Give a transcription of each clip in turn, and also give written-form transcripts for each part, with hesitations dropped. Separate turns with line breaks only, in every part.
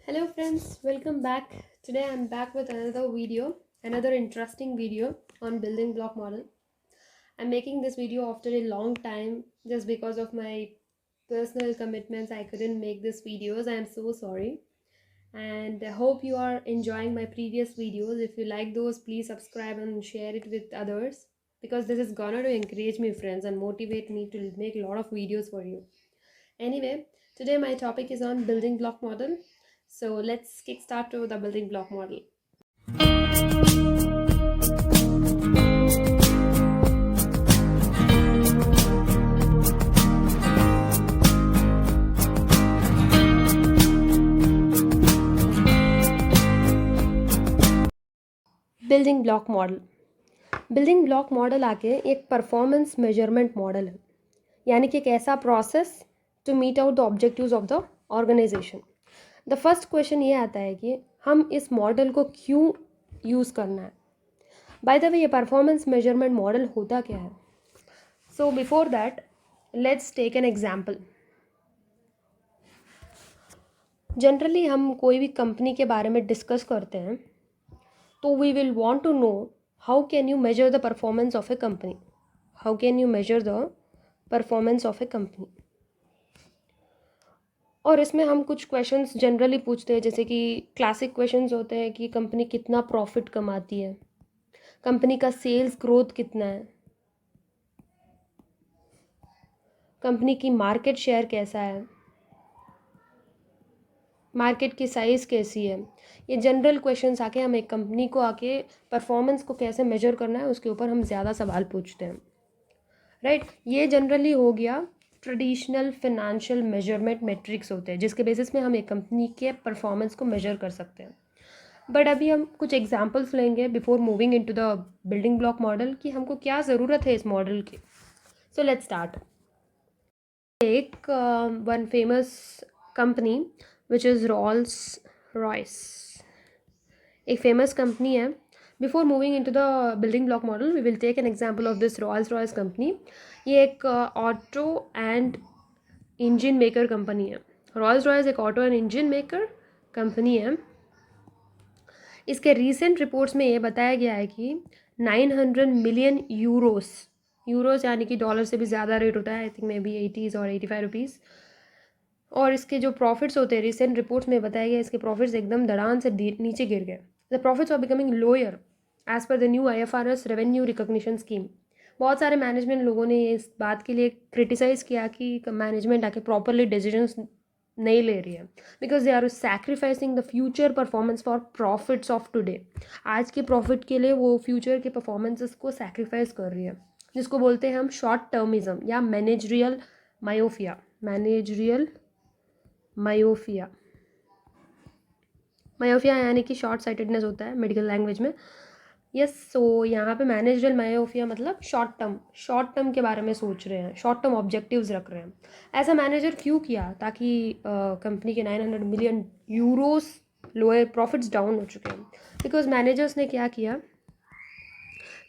Hello friends, welcome back. Today I'm back with another interesting video on building block model. I'm making this video after a long time just because of my personal commitments. I couldn't make these videos. I am so sorry. And I hope you are enjoying my previous videos. If you like those, please subscribe and share it with others because this is gonna to encourage me friends and motivate me to make a lot of videos for you. Anyway, today my topic is on building block model. So let's kickstart to the building block model. Building block model आके एक performance measurement model है, यानी कि एक ऐसा process to meet out the objectives of the organisation. The first question ये आता है कि हम इस मॉडल को क्यों यूज़ करना है. बाय द वे, ये परफॉर्मेंस मेजरमेंट मॉडल होता क्या है? So before that let's take an example. Generally हम कोई भी कंपनी के बारे में डिस्कस करते हैं तो we will want to know how can you measure the performance of a company. How can you measure the performance of a company. और इसमें हम कुछ क्वेश्चंस जनरली पूछते हैं, जैसे कि क्लासिक क्वेश्चंस होते हैं कि कंपनी कितना प्रॉफिट कमाती है, कंपनी का सेल्स ग्रोथ कितना है, कंपनी की मार्केट शेयर कैसा है, मार्केट की साइज़ कैसी है. ये जनरल क्वेश्चंस आके हम एक कंपनी को आके परफॉर्मेंस को कैसे मेजर करना है उसके ऊपर हम ज़्यादा सवाल पूछते हैं, राइट. ये जनरली हो गया ट्रेडिशनल फिनेंशियल मेजरमेंट मेट्रिक्स होते हैं जिसके बेसिस में हम एक कंपनी के परफॉर्मेंस को मेजर कर सकते हैं. बट अभी हम कुछ एग्जांपल्स लेंगे before moving into the building block model कि हमको क्या ज़रूरत है इस मॉडल की. So let's start. एक one famous company which is Rolls Royce. एक फेमस कंपनी है. Before moving into the building block model we will take an example of this Rolls Royce company. ये एक auto and engine maker company है. Rolls Royce एक auto and engine maker company है. इसके recent reports में ये बताया गया है कि 900 मिलियन यूरोस यानी कि डॉलर से भी ज़्यादा रेट होता है, आई थिंक मे बी 80 और 85 रुपीज़. और इसके जो प्रॉफिट्स होते हैं रिसेंट रिपोर्ट्स में बताया गया इसके प्रॉफिट्स एकदम धड़ान से नीचे गिर गए. The profits are becoming lower as per the new IFRS revenue recognition scheme. बहुत सारे मैनेजमेंट लोगों ने इस बात के लिए क्रिटिसाइज़ किया कि मैनेजमेंट आके प्रॉपरली डिसीजंस नहीं ले रही है because they are sacrificing the future performance for profits of today. आज के प्रॉफिट के लिए वो फ्यूचर के परफॉर्मेंसेस को सैक्रिफाइस कर रही है, जिसको बोलते हैं हम शॉर्ट टर्मिज्म या मैनेजरियल मायोफिया. मायोफिया यानी कि शॉर्ट साइटेडनेस होता है मेडिकल लैंग्वेज में. यस, सो यहाँ पे मैनेजरियल मायोफिया मतलब शॉर्ट टर्म के बारे में सोच रहे हैं, शॉर्ट टर्म ऑब्जेक्टिव्स रख रहे हैं. ऐसा मैनेजर क्यों किया? ताकि कंपनी के 900 million Euros lower profits down हो चुके हैं. बिकॉज मैनेजर्स ने क्या किया,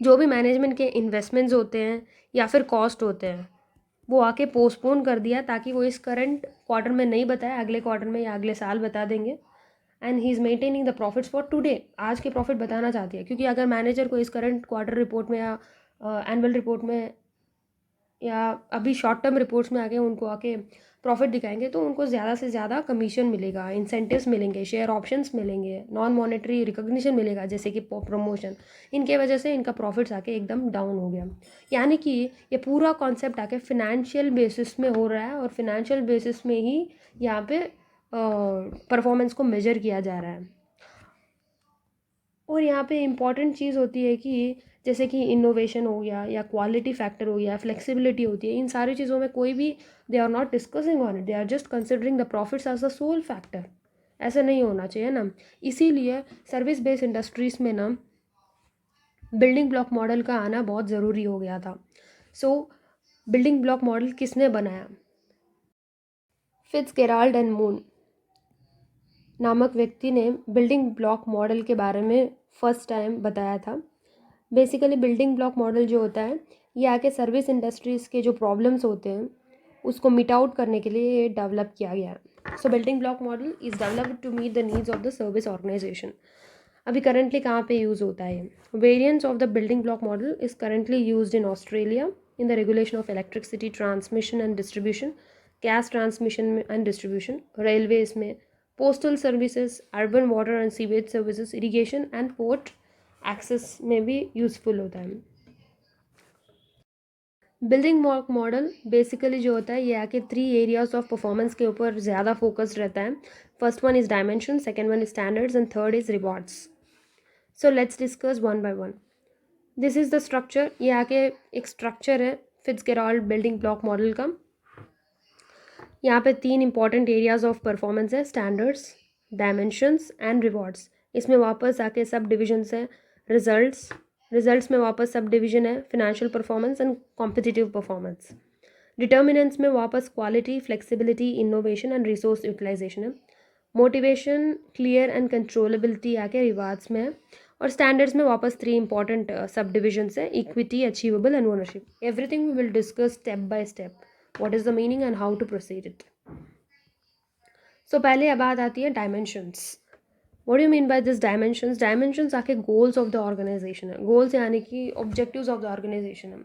जो भी मैनेजमेंट के इन्वेस्टमेंट्स होते हैं या फिर कॉस्ट होते हैं वो आके पोस्टपोन कर दिया ताकि वो इस करंट क्वार्टर में नहीं बताए, अगले क्वार्टर में या अगले साल बता देंगे. And he is maintaining the profits for today. आज के प्रॉफिट बताना चाहती है, क्योंकि अगर मैनेजर को इस करंट क्वार्टर रिपोर्ट में या एनुअल रिपोर्ट में या अभी शॉर्ट टर्म रिपोर्ट्स में आके उनको आके प्रॉफिट दिखाएंगे तो उनको ज़्यादा से ज़्यादा कमीशन मिलेगा, इंसेंटिव्स मिलेंगे, शेयर ऑप्शंस मिलेंगे, नॉन मॉनेटरी रिकॉग्निशन मिलेगा जैसे कि प्रमोशन. इनके वजह से इनका प्रॉफिट्स आके एकदम डाउन हो गया. यानी कि ये पूरा कॉन्सेप्ट आके फिनेंशियल बेसिस में हो रहा है और फिनेंशियल बेसिस में ही यहाँ पे परफॉर्मेंस को मेजर किया जा रहा है. और यहाँ पे इम्पॉर्टेंट चीज़ होती है कि जैसे कि इनोवेशन हो गया या क्वालिटी फैक्टर हो गया, फ्लेक्सिबिलिटी होती है, इन सारी चीज़ों में कोई भी they are not discussing on it, they are just considering the profits as the sole factor. ऐसा नहीं होना चाहिए ना. इसीलिए सर्विस बेस्ड इंडस्ट्रीज़ में ना बिल्डिंग ब्लॉक मॉडल का आना बहुत ज़रूरी हो गया था. सो बिल्डिंग ब्लॉक मॉडल किसने बनाया? फिट्जगेराल्ड एंड मून नामक व्यक्ति ने बिल्डिंग ब्लॉक मॉडल के बारे में फर्स्ट टाइम बताया था. बेसिकली बिल्डिंग ब्लॉक मॉडल जो होता है ये आके सर्विस इंडस्ट्रीज़ के जो प्रॉब्लम्स होते हैं उसको मीट आउट करने के लिए डेवलप किया गया है। So building block model is developed to meet the needs of the service organisation. अभी करंटली कहाँ पे यूज़ होता है? Variants of the building block model is currently used in Australia in the regulation of electricity transmission and distribution, gas transmission and distribution, railways में, postal services, urban water and sewage services, irrigation and port access में भी useful होता है। Building block model basically जो होता है ये आके 3 एरियाज ऑफ परफॉर्मेंस के ऊपर ज़्यादा फोकस्ड रहता है। First one is dimension, second one is standards and third is rewards. So let's discuss one by one. This is the structure. ये आके एक स्ट्रक्चर है फिट्जगेराल्ड बिल्डिंग ब्लॉक मॉडल का। यहाँ पे 3 इंपॉर्टेंट एरियाज ऑफ परफॉर्मेंस है, standards, dimensions and rewards. इसमें वापस आके सब डिविजन्स है, रिजल्ट्स में वापस सब डिविजन है, financial performance and competitive performance. Determinants में वापस quality, flexibility, innovation and resource utilisation है। मोटिवेशन, क्लियर एंड कंट्रोलेबिलिटी आके रिवार्ड्स में है। और स्टैंडर्ड्स में वापस 3 इंपॉर्टेंट सब डिविजन्स है, equity, achievable and ownership. Everything we will discuss step by step, what is the meaning and how to proceed it. So पहले बात आती है dimensions. What do you mean by this dimensions? Dimensions आके goals of the organisation है। Goals यानी कि objectives of the organisation है।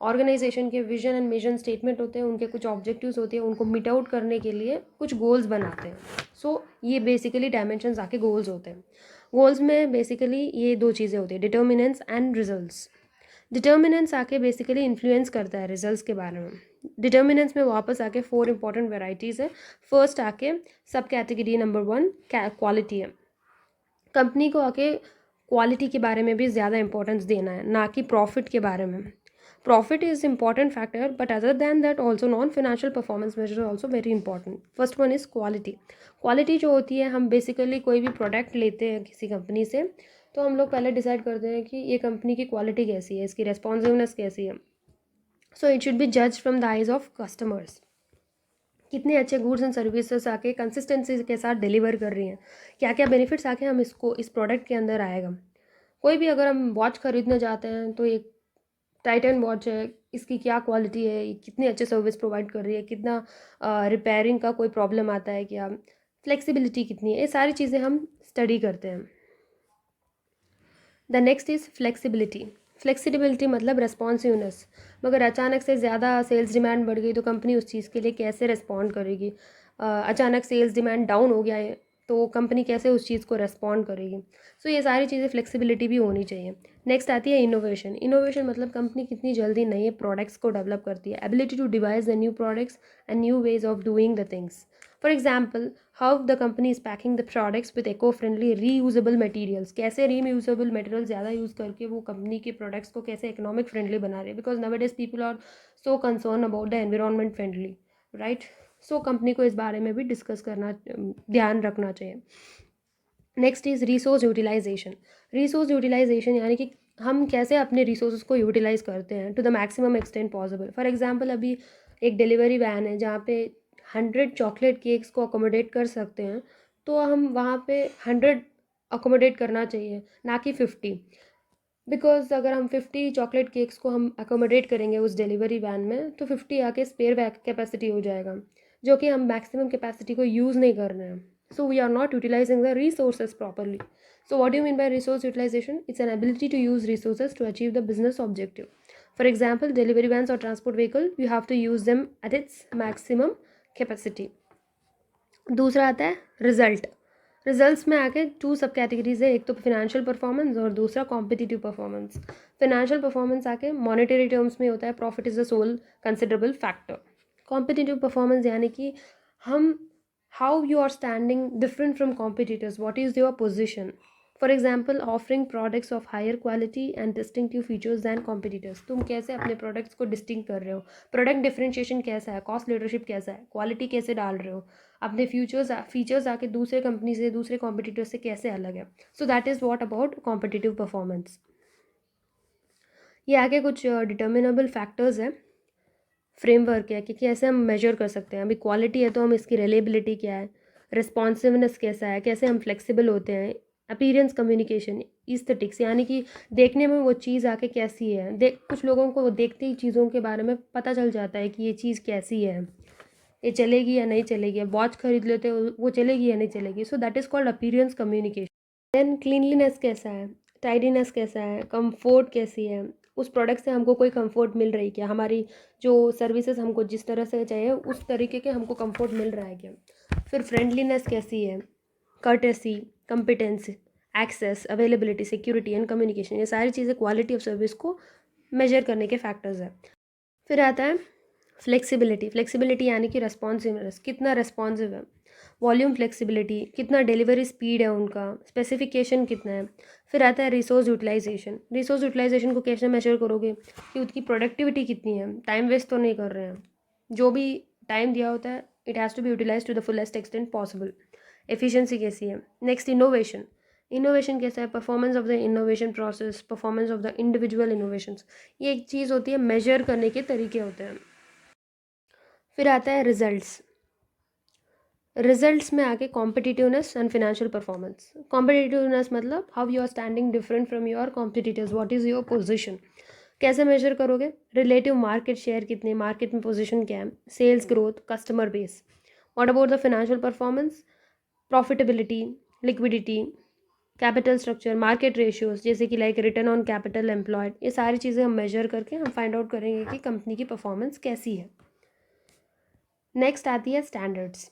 ऑर्गेनाइजेशन के विजन एंड मिशन स्टेटमेंट होते हैं, उनके कुछ ऑब्जेक्टिव्स होते हैं, उनको मीट आउट करने के लिए कुछ गोल्स बनाते हैं। सो ये बेसिकली डायमेंशंस आके गोल्स होते हैं। गोल्स में बेसिकली ये 2 चीज़ें होती है, डिटर्मिनेंट्स एंड रिजल्ट्स। डिटर्मिनेंट्स आके बेसिकली इन्फ्लुएंस करता है रिजल्ट्स के बारे में। डिटर्मिनेंट्स में वापस आके 4 इंपॉर्टेंट वेराइटीज़ है। फर्स्ट आके सब कैटेगरी नंबर 1 क्वालिटी है। कंपनी को आके क्वालिटी के बारे में भी ज़्यादा इंपॉर्टेंस देना है, ना कि प्रॉफिट के बारे में। Profit is important factor, but other than that also non financial performance measure also very important. First one is quality. Quality जो होती है, हम बेसिकली कोई भी प्रोडक्ट लेते हैं किसी कंपनी से, तो हम लोग पहले डिसाइड करते हैं कि ये कंपनी की क्वालिटी कैसी है, इसकी रेस्पॉन्सिवनेस कैसी है। सो इट शुड बी जज from the eyes of customers. कितने अच्छे गुड्स एंड सर्विसेज आके कंसिस्टेंसी के साथ डिलीवर कर रही हैं, क्या क्या बेनिफिट्स आके हम इसको इस प्रोडक्ट के अंदर आएगा। कोई भी अगर हम वॉच खरीदने जाते हैं तो एक टाइटन वॉच है, इसकी क्या क्वालिटी है, कितनी अच्छे सर्विस प्रोवाइड कर रही है, कितना रिपेयरिंग का कोई प्रॉब्लम आता है क्या, फ्लेक्सिबिलिटी कितनी है, ये सारी चीज़ें हम स्टडी करते हैं। The next is flexibility. Flexibility मतलब रेस्पॉन्सिवनेस। मगर अचानक से ज़्यादा सेल्स डिमांड बढ़ गई तो कंपनी उस चीज़ के लिए कैसे रिस्पॉन्ड करेगी। अचानक सेल्स डिमांड डाउन हो गया है तो कंपनी कैसे उस चीज़ को रेस्पॉन्ड करेगी। सो ये सारी चीज़ें फ्लेक्सिबिलिटी भी होनी चाहिए। नेक्स्ट आती है इनोवेशन। इनोवेशन मतलब कंपनी कितनी जल्दी नए प्रोडक्ट्स को डेवलप करती है, ability to devise the new products and new ways of doing the things. For example, how the company is packing the products with eco friendly reusable materials. कैसे reusable material ज़्यादा use करके वो company के products को कैसे economic friendly बना रहे हैं, because nowadays people are so concern about the environment friendly, right. So company को इस बारे में भी डिस्कस करना, ध्यान रखना चाहिए। Next is resource utilisation. Resource utilisation यानी कि हम कैसे अपने रिसोर्स को यूटिलाइज करते हैं to the maximum extent possible. For example, अभी एक डिलीवरी वैन है जहाँ पे 100 चॉकलेट केक्स को अकोमोडेट कर सकते हैं, तो हम वहाँ पे 100 अकोमोडेट करना चाहिए, ना कि 50। बिकॉज अगर हम 50 चॉकलेट केक्स को हम अकोमोडेट करेंगे उस डिलीवरी वैन में, तो 50 आके स्पेयर कैपेसिटी हो जाएगा, जो कि हम मैक्सिमम कैपेसिटी को यूज़ नहीं कर रहे हैं। So we are not utilizing the resources properly. So what do you mean by resource utilization? It's an ability to use resources to achieve the business objective. For example, delivery vans or transport vehicle, you have to use them at its maximum capacity. दूसरा आता है result. Results में आके 2 सब categories है, एक तो financial performance और दूसरा कॉम्पिटिटिव परफॉर्मेंस। फिनेंशियल परफॉर्मेंस आके मॉनेटरी टर्म्स में होता है, profit is the sole considerable factor. Competitive performance यानी कि हम how you are standing different from competitors, what is your position. For example, offering products of higher quality and distinctive features than competitors. तुम कैसे अपने products को distinct कर रहे हो, प्रोडक्ट डिफरेंशिएशन कैसा है, कॉस्ट लीडरशिप कैसा है, क्वालिटी कैसे डाल रहे हो, अपने फीचर्स आके दूसरे कंपनी से, दूसरे कॉम्पिटिटर से कैसे अलग है। सो that is what about competitive performance. ये आगे कुछ डिटर्मिनेबल फैक्टर्स है, फ्रेमवर्क है कि कैसे हम मेजर कर सकते हैं। अभी क्वालिटी है तो हम इसकी रिलायबिलिटी क्या है, रिस्पॉन्सिवनेस कैसा है, कैसे हम फ्लेक्सिबल होते हैं, अपीयरेंस कम्युनिकेशन, ईस्थेटिक्स यानी कि देखने में वो चीज़ आके कैसी है, कुछ लोगों को देखते ही चीज़ों के बारे में पता चल जाता है कि ये चीज़ कैसी है, ये चलेगी या नहीं चलेगी। वॉच खरीद लेते हो, वो चलेगी या नहीं चलेगी। So that is called appearance communication. Then cleanliness कैसा है, टाइडीनेस कैसा है, कंफर्ट कैसी है, उस प्रोडक्ट से हमको कोई कंफर्ट मिल रही क्या, हमारी जो सर्विसेज हमको जिस तरह से चाहिए उस तरीके के हमको कंफर्ट मिल रहा है क्या। फिर फ्रेंडलीनेस कैसी है, courtesy, competence, access, availability, security and communication, ये सारी चीज़ें क्वालिटी ऑफ सर्विस को मेजर करने के फैक्टर्स हैं। फिर आता है फ्लेक्सिबिलिटी। फ्लेक्सिबिलिटी यानी कि रेस्पॉन्सिवनेस, कितना रेस्पॉन्सिव है। वॉल्यूम फ्लेक्सिबिलिटी, कितना डिलीवरी स्पीड है उनका, स्पेसिफिकेशन कितना है। फिर आता है रिसोर्स यूटिलाइजेशन। रिसोर्स यूटिलाइजेशन को कैसे मेजर करोगे कि उसकी प्रोडक्टिविटी कितनी है, टाइम वेस्ट तो नहीं कर रहे हैं। जो भी टाइम दिया होता है it has to be utilise to the fullest extent possible. Efficiency कैसी है। Next innovation. इनोवेशन कैसा है, performance of the innovation process, performance of the individual innovations, ये एक चीज़ होती है, मेजर करने के तरीके होते हैं। फिर आता है रिजल्ट्स। रिजल्ट्स में आके competitiveness and financial performance. Competitiveness मतलब how you are standing different from your competitors, what is your position. कैसे मेजर करोगे, रिलेटिव मार्केट शेयर कितने, मार्केट में पोजीशन क्या है, sales growth, customer base. What about the financial performance, profitability, liquidity, capital structure, market ratios जैसे कि like return on capital employed, ये सारी चीज़ें हम मेजर करके हम फाइंड आउट करेंगे कि कंपनी की परफॉर्मेंस कैसी है। नेक्स्ट आती है स्टैंडर्ड्स।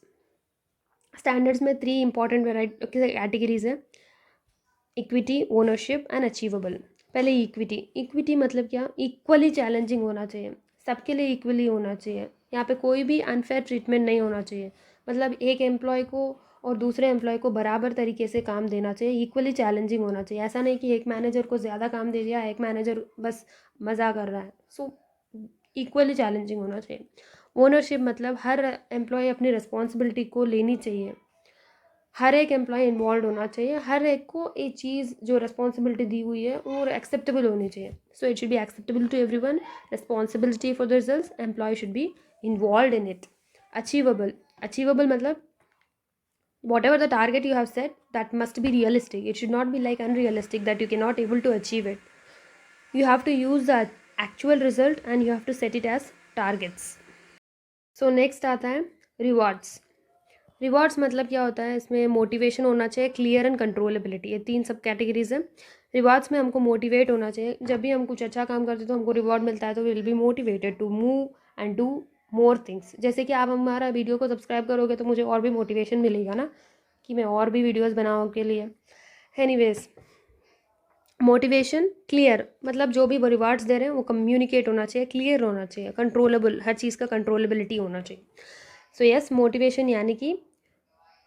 स्टैंडर्ड्स में 3 इंपॉर्टेंट कैटेगरीज है, इक्विटी, ओनरशिप एंड अचीवेबल। पहले इक्विटी। इक्विटी मतलब क्या, इक्वली चैलेंजिंग होना चाहिए, सबके लिए इक्वली होना चाहिए, यहाँ पे कोई भी अनफेयर ट्रीटमेंट नहीं होना चाहिए। मतलब एक एम्प्लॉय को और दूसरे एम्प्लॉय को बराबर तरीके से काम देना चाहिए, इक्वली चैलेंजिंग होना चाहिए। ऐसा नहीं कि एक मैनेजर को ज़्यादा काम दे दिया, एक मैनेजर बस मज़ा कर रहा है। सो इक्वली चैलेंजिंग होना चाहिए। ओनरशिप मतलब हर एम्प्लॉय अपनी रिस्पॉन्सिबिलिटी को लेनी चाहिए, हर एक एम्प्लॉय इन्वॉल्व होना चाहिए, हर एक को ये चीज़ जो रिस्पॉन्सिबिलिटी दी हुई है वो एक्सेप्टेबल होनी चाहिए। So it should be acceptable to everyone, responsibility for the results, employ should be involve in it. Achievable. Achievable मतलब whatever the target you have set, that must be realistic. It should not be like unrealistic that you cannot able to achieve it. You have to use the actual result and you have to set it as targets. So next आता है rewards. Rewards मतलब क्या होता है, इसमें motivation होना चाहिए, clear and controllability, ये 3 सब कैटेगरीज हैं। रिवॉर्ड्स में हमको मोटिवेट होना चाहिए, जब भी हम कुछ अच्छा काम करते हैं तो हमको रिवॉर्ड मिलता है तो will be motivated to move and do more things. जैसे कि आप हमारा वीडियो को सब्सक्राइब करोगे तो मुझे और भी मोटिवेशन मिलेगा ना, कि मैं और भी वीडियोज़ बनाऊँ के लिए। एनीवेज, मोटिवेशन क्लियर मतलब जो भी वो रिवार्ड्स दे रहे हैं वो कम्युनिकेट होना चाहिए, क्लियर होना चाहिए, कंट्रोलेबल, हर चीज़ का कंट्रोलेबिलिटी होना चाहिए। सो यस, मोटिवेशन यानी कि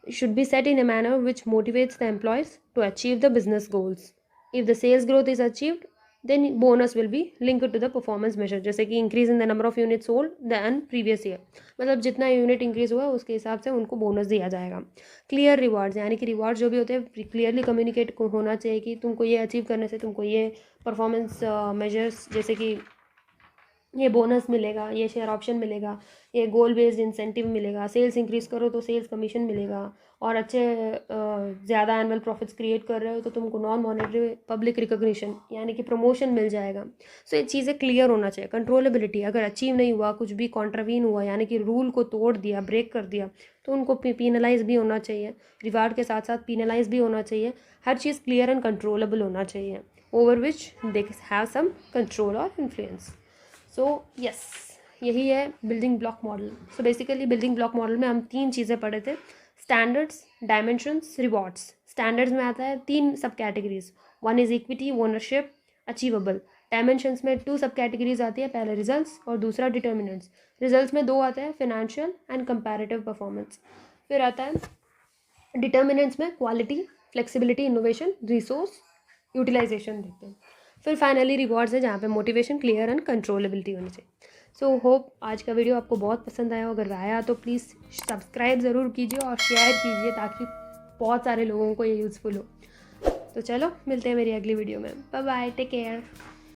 should be set in a manner which motivates the employees to achieve the business goals. If the sales growth is achieved, then bonus will be linked to the performance measure, जैसे कि increase in the number of units sold than previous year, मतलब जितना unit increase हुआ उसके हिसाब से उनको bonus दिया जाएगा। क्लियर रिवार्ड्स यानी कि रिवार्ड जो भी होते हैं क्लियरली कम्युनिकेट होना चाहिए कि तुमको ये अचीव करने से तुमको ये परफॉर्मेंस मेजर्स, जैसे कि ये बोनस मिलेगा, ये शेयर ऑप्शन मिलेगा, ये गोल बेस्ड इंसेंटिव मिलेगा, सेल्स इंक्रीज़ करो तो सेल्स कमीशन मिलेगा, और अच्छे ज़्यादा एनुअल प्रॉफिट्स क्रिएट कर रहे हो तो तुमको नॉन मॉनेटरी पब्लिक रिकॉग्निशन यानी कि प्रमोशन मिल जाएगा। सो ये चीज़ें क्लियर होना चाहिए। कंट्रोलेबिलिटी, अगर अचीव नहीं हुआ, कुछ भी कॉन्ट्रावीन हुआ यानी कि रूल को तोड़ दिया, ब्रेक कर दिया, तो उनको पीनलाइज भी होना चाहिए, रिवार्ड के साथ साथ पीनलाइज भी होना चाहिए। हर चीज़ क्लियर एंड कंट्रोलेबल होना चाहिए, over which they have some control और इन्फ्लुएंस। सो यस, यही है building block model. So basically building block model में हम 3 चीज़ें पढ़े थे, स्टैंडर्ड्स, डायमेंशंस, रिवॉर्ड्स। स्टैंडर्ड्स में आता है 3 सब categories, 1 is equity, ownership, achievable. Dimensions में 2 सब कैटेगरीज आती है, पहले रिजल्ट्स और दूसरा डिटर्मिनेंट्स। रिजल्ट्स में 2 आते हैं, फाइनेंशियल एंड कंपैरेटिव परफॉर्मेंस। फिर आता है डिटर्मिनेंट्स में quality, flexibility, innovation, resource utilisation देखते हैं। फिर फाइनली रिवॉर्ड्स है जहाँ पे मोटिवेशन, क्लियर एंड कंट्रोलेबिलिटी होनी चाहिए। सो होप आज का वीडियो आपको बहुत पसंद आया, अगर आया तो प्लीज़ सब्सक्राइब ज़रूर कीजिए और शेयर कीजिए ताकि बहुत सारे लोगों को ये यूज़फुल हो। तो चलो मिलते हैं मेरी अगली वीडियो में। Bye bye, take care.